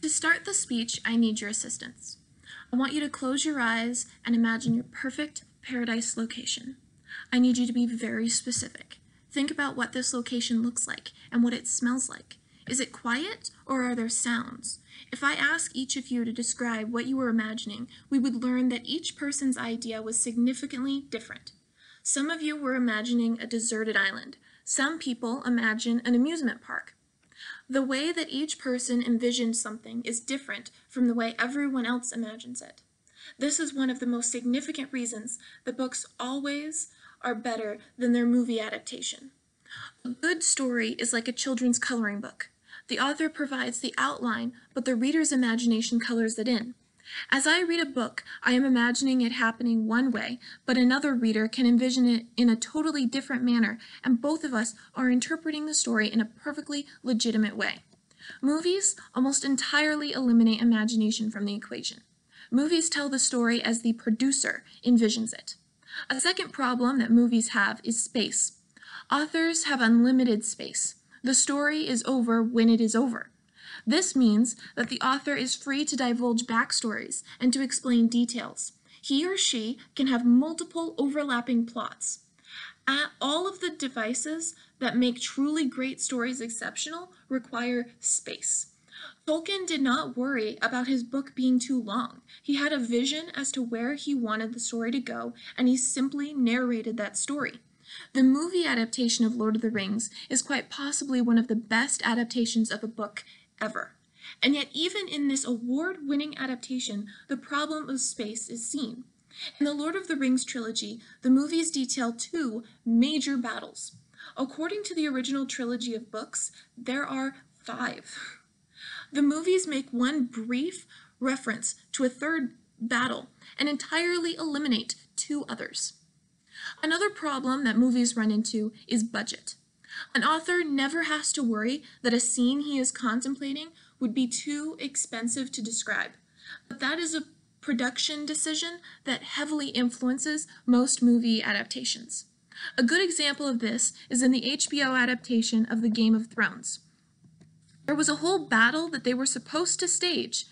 To start the speech, I need your assistance. I want you to close your eyes and imagine your perfect paradise location. I need you to be very specific. Think about what this location looks like and what it smells like. Is it quiet or are there sounds? If I ask each of you to describe what you were imagining, we would learn that each person's idea was significantly different. Some of you were imagining a deserted island. Some people imagine an amusement park. The way that each person envisioned something is different from the way everyone else imagines it. This is one of the most significant reasons that books always are better than their movie adaptation. A good story is like a children's coloring book. The author provides the outline, but the reader's imagination colors it in. As I read a book, I am imagining it happening one way, but another reader can envision it in a totally different manner, and both of us are interpreting the story in a perfectly legitimate way. Movies almost entirely eliminate imagination from the equation. Movies tell the story as the producer envisions it. A second problem that movies have is space. Authors have unlimited space. The story is over when it is over. This means that the author is free to divulge backstories and to explain details. He or she can have multiple overlapping plots. All of the devices that make truly great stories exceptional require space. Tolkien did not worry about his book being too long. He had a vision as to where he wanted the story to go, and he simply narrated that story. The movie adaptation of Lord of the Rings is quite possibly one of the best adaptations of a book ever. And yet even in this award-winning adaptation, the problem of space is seen. In the Lord of the Rings trilogy, the movies detail two major battles. According to the original trilogy of books, there are 5. The movies make one brief reference to a third battle and entirely eliminate 2 others. Another problem that movies run into is budget. An author never has to worry that a scene he is contemplating would be too expensive to describe. But that is a production decision that heavily influences most movie adaptations. A good example of this is in the HBO adaptation of the Game of Thrones. There was a whole battle that they were supposed to stage,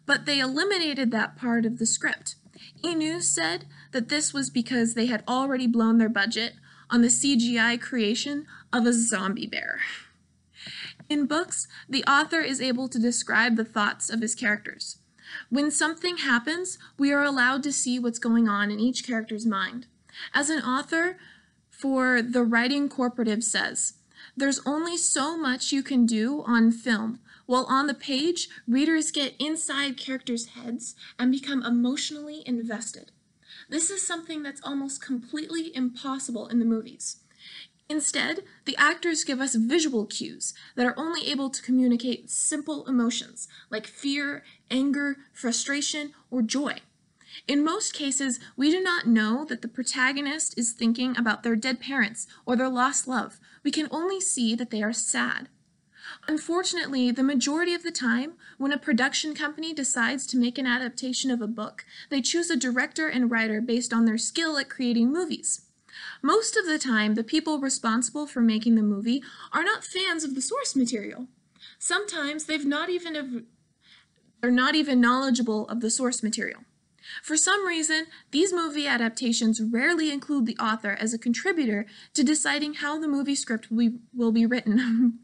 but they eliminated that part of the script. E! News said that this was because they had already blown their budget on the CGI creation of a zombie bear. In books, the author is able to describe the thoughts of his characters. When something happens, we are allowed to see what's going on in each character's mind. As an author for the Writing Cooperative says, there's only so much you can do on film, while on the page, readers get inside characters' heads and become emotionally invested. This is something that's almost completely impossible in the movies. Instead, the actors give us visual cues that are only able to communicate simple emotions like fear, anger, frustration, or joy. In most cases, we do not know that the protagonist is thinking about their dead parents or their lost love. We can only see that they are sad. Unfortunately, the majority of the time, when a production company decides to make an adaptation of a book, they choose a director and writer based on their skill at creating movies. Most of the time, the people responsible for making the movie are not fans of the source material. Sometimes they're not even knowledgeable of the source material. For some reason, these movie adaptations rarely include the author as a contributor to deciding how the movie script will be written.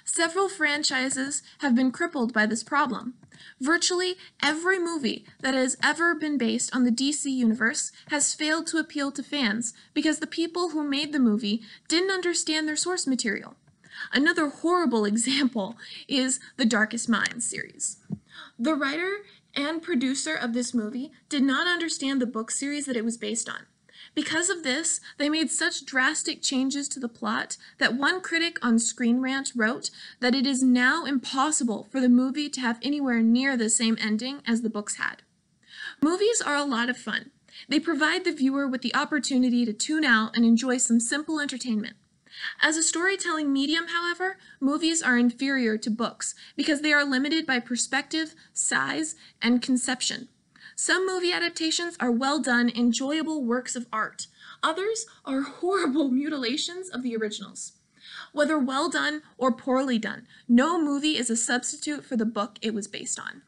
Several franchises have been crippled by this problem. Virtually every movie that has ever been based on the DC universe has failed to appeal to fans because the people who made the movie didn't understand their source material. Another horrible example is the Darkest Minds series. The writer and producer of this movie did not understand the book series that it was based on. Because of this, they made such drastic changes to the plot that one critic on Screen Rant wrote that it is now impossible for the movie to have anywhere near the same ending as the books had. Movies are a lot of fun. They provide the viewer with the opportunity to tune out and enjoy some simple entertainment. As a storytelling medium, however, movies are inferior to books because they are limited by perspective, size, and conception. Some movie adaptations are well done, enjoyable works of art. Others are horrible mutilations of the originals. Whether well done or poorly done, no movie is a substitute for the book it was based on.